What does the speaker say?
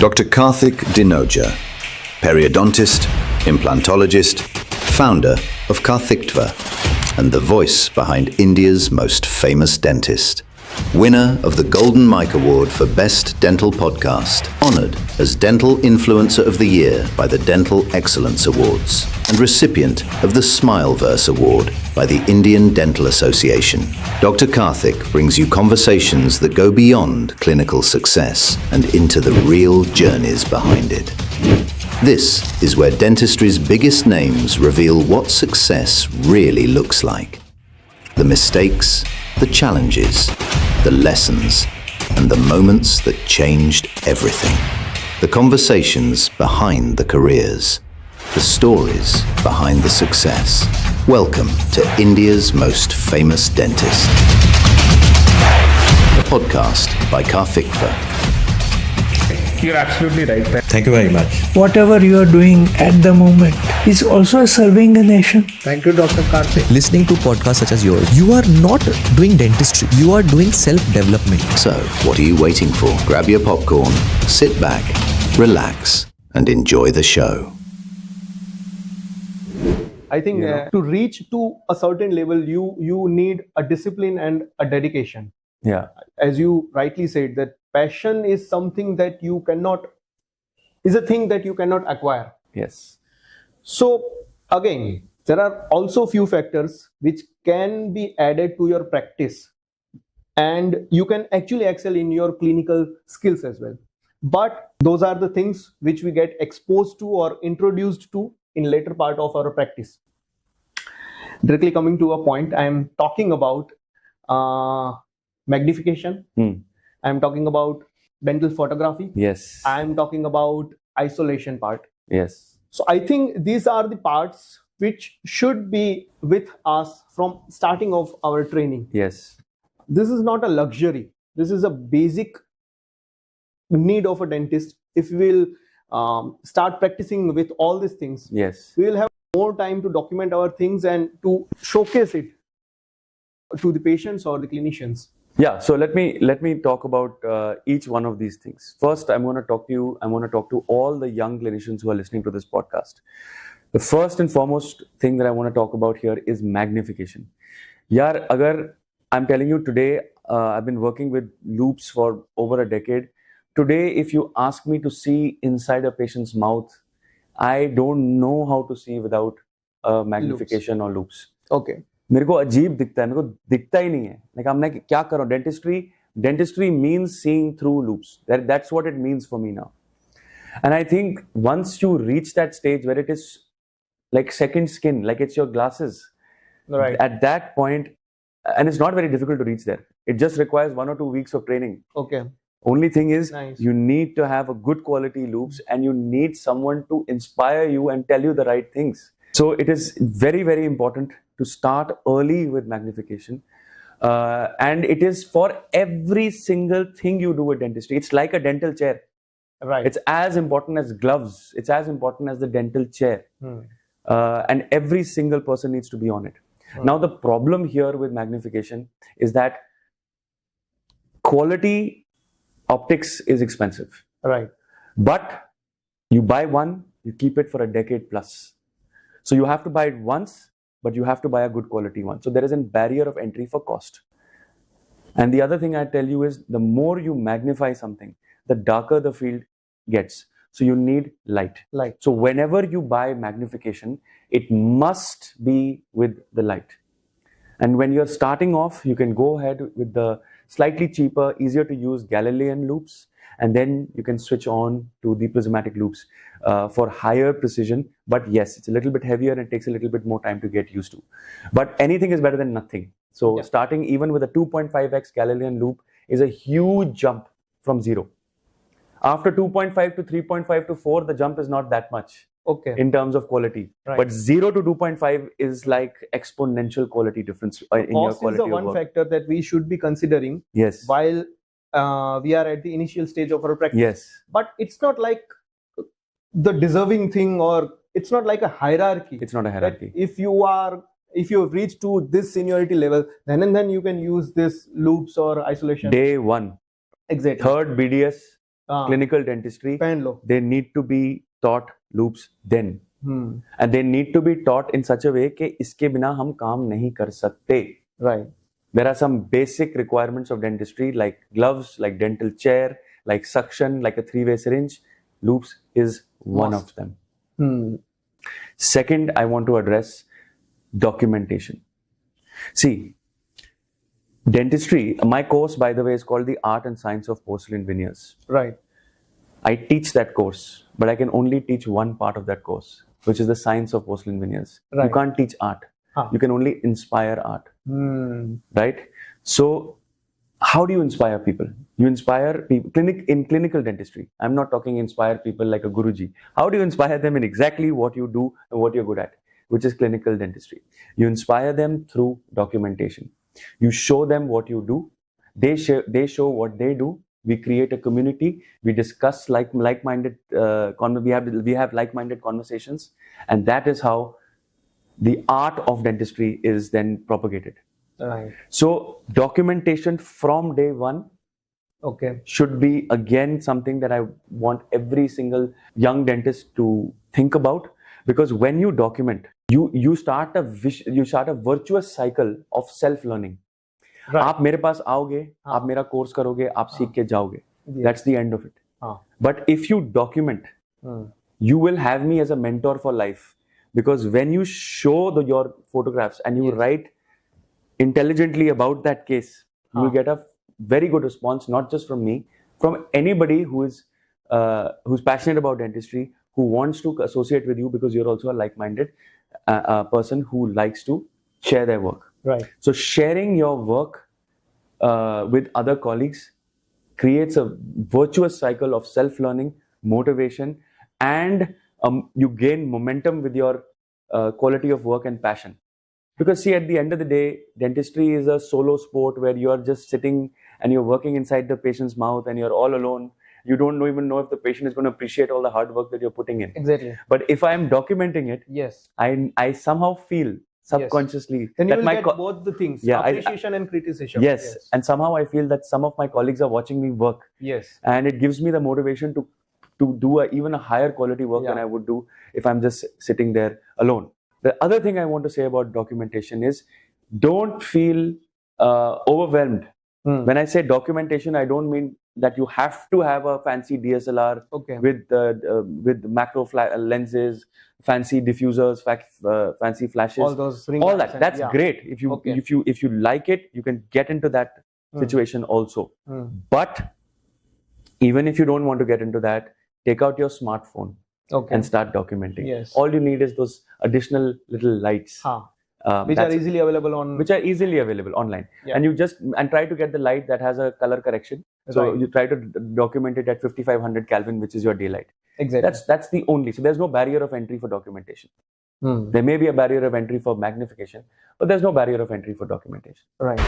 Dr Karthik Dnojaa, periodontist, implantologist, founder of Karthikdva, and the voice behind India's most famous dentist. Winner of the Golden Mike Award for Best Dental Podcast, honoured as Dental Influencer of the Year by the Dental Excellence Awards, and recipient of the Smileverse Award by the Indian Dental Association. Dr. Karthik brings you conversations that go beyond clinical success and into the real journeys behind it. This is where dentistry's biggest names reveal what success really looks like. The mistakes, the challenges, the lessons, and the moments that changed everything. The conversations behind the careers. The stories behind the success. Welcome to India's most famous dentist. A podcast by Karthikdva. You're absolutely right. Thank you very much. Whatever you are doing at the moment is also serving the nation. Thank you, Dr. Karthik. Listening to podcasts such as yours, you are not doing dentistry, you are doing self-development. So, what are you waiting for? Grab your popcorn, sit back, relax, and enjoy the show. I think to reach to a certain level, you need a discipline and a dedication. Yeah. As you rightly said, that passion is something that is a thing that you cannot acquire. Yes. So again, there are also few factors which can be added to your practice, and you can actually excel in your clinical skills as well. But those are the things which we get exposed to or introduced to in later part of our practice. Directly coming to a point, I am talking about magnification. I'm talking about dental photography. Yes. I'm talking about isolation part. Yes. So I think these are the parts which should be with us from starting of our training. Yes. This is not a luxury. This is a basic need of a dentist. If we will start practicing with all these things, Yes. we will have more time to document our things and to showcase it to the patients or the clinicians. Yeah. So let me talk about each one of these things. First, I'm going to talk to all the young clinicians who are listening to this podcast. The first and foremost thing that I want to talk about here is magnification. Yaar, agar I'm telling you today, I've been working with Loupes for over a decade. Today, if you ask me to see inside a patient's mouth, I don't know how to see without magnification or Loupes. Okay. मेरे को अजीब दिखता है, मेरे को दिखता ही नहीं है. Like I'm like, क्या करूं? Dentistry means seeing through loupes. That's what it means for me now. And I think once you reach that stage where it is like second skin, like it's your glasses, Right. at that point, and it's not very difficult to reach there. It just requires 1 or 2 weeks of training. Okay. Only thing is, Nice. you need to have a good quality loupes and you need someone to inspire you and tell you the right things. So it is very, very important to start early with magnification. And it is for every single thing you do with dentistry. It's like a dental chair. Right. It's as important as gloves. It's as important as the dental chair. And every single person needs to be on it. Now, the problem here with magnification is that quality optics is expensive. Right. But you buy one, you keep it for a decade plus. So you have to buy it once, but you have to buy a good quality one. So there is a barrier of entry for cost. And the other thing I tell you is, the more you magnify something, the darker the field gets. So you need light. Light. So whenever you buy magnification, it must be with the light. And when you're starting off, you can go ahead with the slightly cheaper, easier to use Galilean loupes, and then you can switch on to the prismatic loupes for higher precision. But yes, it's a little bit heavier and it takes a little bit more time to get used to. But anything is better than nothing. So starting even with a 2.5x Galilean loop is a huge jump from zero. After 2.5 to 3.5 to 4, the jump is not that much. Okay. In terms of quality. Right. But 0 to 2.5 is like exponential quality difference in your Cost quality is the of one work. factor that we should be considering Yes. while we are at the initial stage of our practice. Yes. But it's not like the deserving thing, or it's not like a hierarchy. It's not a hierarchy. If you have reached to this seniority level, then and then you can use this loupes or isolation. Day one. Exactly. Third BDS, clinical dentistry, पहन लो. they need to be taught loupes then. And they need to be taught in such a way कि इसके बिना हम काम नहीं कर सकते. Right. There are some basic requirements of dentistry like gloves, like dental chair, like suction, like a 3-way syringe. Loupes is one of them. Second, I want to address documentation. See, dentistry, my course, by the way, is called the Art and Science of Porcelain Veneers. Right. I teach that course, but I can only teach one part of that course, which is the science of porcelain veneers. Right. You can't teach art. You can only inspire art. Right? So, how do you inspire people? You inspire people in clinical dentistry. I'm not talking inspire people like a Guruji. How do you inspire them in exactly what you do and what you're good at, which is clinical dentistry? You inspire them through documentation. You show them what you do. They show what they do. We create a community. We discuss like-minded. We have like-minded conversations, and that is how the art of dentistry is then propagated. Right. So documentation from day one should be again something that I want every single young dentist to think about, because when you document, you start a virtuous cycle of self-learning. Right. आप मेरे पास आओगे, आप मेरा course करोगे, आप सीख के जाओगे. That's the end of it. But if you document, you will have me as a mentor for life, because when you show your photographs and you write intelligently about that case, you will get a very good response, not just from me, from anybody who's passionate about dentistry, who wants to associate with you because you're also a like-minded person who likes to share their work. Right. So sharing your work with other colleagues creates a virtuous cycle of self-learning, motivation, and you gain momentum with your quality of work and passion. Because see, at the end of the day, dentistry is a solo sport where you're just sitting and you're working inside the patient's mouth and you're all alone. You don't even know if the patient is going to appreciate all the hard work that you're putting in. Exactly. But if I'm documenting it, yes, I somehow feel subconsciously then you that will get both the things, appreciation and criticism. Yes, and somehow I feel that some of my colleagues are watching me work. Yes, and it gives me the motivation to do even a higher quality work than I would do if I'm just sitting there alone. The other thing I want to say about documentation is, don't feel overwhelmed. When I say documentation, I don't mean that you have to have a fancy DSLR with macro lenses, fancy diffusers, fancy flashes, all those all that. That's great. If you like it, you can get into that situation also. But even if you don't want to get into that, take out your smartphone and start documenting. Yes. All you need is those additional little lights. Which are easily available online. And you just try to get the light that has a color correction. So you try to document it at 5500 Kelvin, which is your daylight. Exactly. That's the only. So there's no barrier of entry for documentation. There may be a barrier of entry for magnification, but there's no barrier of entry for documentation. Right.